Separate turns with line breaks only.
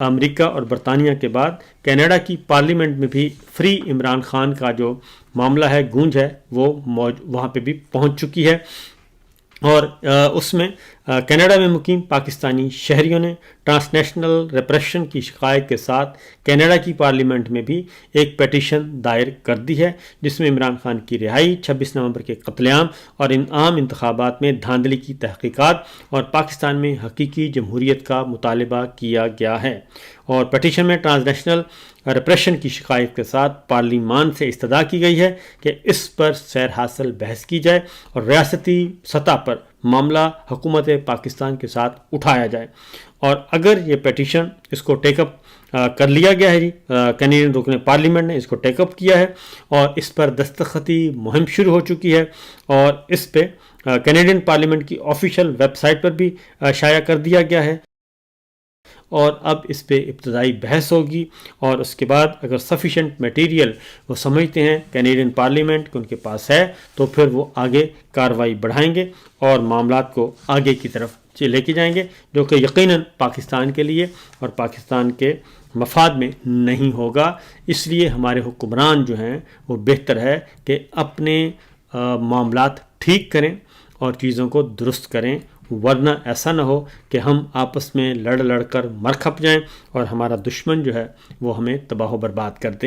امریکہ اور برطانیہ کے بعد کینیڈا کی پارلیمنٹ میں بھی فری عمران خان کا جو معاملہ ہے، گونج ہے، وہ وہاں پہ بھی پہنچ چکی ہے، اور اس میں کینیڈا میں مقیم پاکستانی شہریوں نے ٹرانسنیشنل ریپریشن کی شکایت کے ساتھ کینیڈا کی پارلیمنٹ میں بھی ایک پیٹیشن دائر کر دی ہے، جس میں عمران خان کی رہائی، 26 نومبر کے قتل عام اور ان عام انتخابات میں دھاندلی کی تحقیقات اور پاکستان میں حقیقی جمہوریت کا مطالبہ کیا گیا ہے۔ اور پیٹیشن میں ٹرانسنیشنل ریپریشن کی شکایت کے ساتھ پارلیمان سے استدعا کی گئی ہے کہ اس پر سیر حاصل بحث کی جائے اور ریاستی سطح پر معاملہ حکومت پاکستان کے ساتھ اٹھایا جائے، اور اگر یہ پیٹیشن اس کو ٹیک اپ کر لیا گیا ہے، کینیڈین رکن پارلیمنٹ نے اس کو ٹیک اپ کیا ہے اور اس پر دستخطی مہم شروع ہو چکی ہے، اور اس پہ کینیڈین پارلیمنٹ کی آفیشیل ویب سائٹ پر بھی شائع کر دیا گیا ہے، اور اب اس پہ ابتدائی بحث ہوگی، اور اس کے بعد اگر سفیشینٹ میٹیریل وہ سمجھتے ہیں کینیڈین پارلیمنٹ کے ان کے پاس ہے، تو پھر وہ آگے کارروائی بڑھائیں گے اور معاملات کو آگے کی طرف لے کے جائیں گے، جو کہ یقیناً پاکستان کے لیے اور پاکستان کے مفاد میں نہیں ہوگا۔ اس لیے ہمارے حکمران جو ہیں وہ بہتر ہے کہ اپنے معاملات ٹھیک کریں اور چیزوں کو درست کریں، ورنہ ایسا نہ ہو کہ ہم آپس میں لڑ کر مر کھپ جائیں اور ہمارا دشمن جو ہے وہ ہمیں تباہ و برباد کر دے۔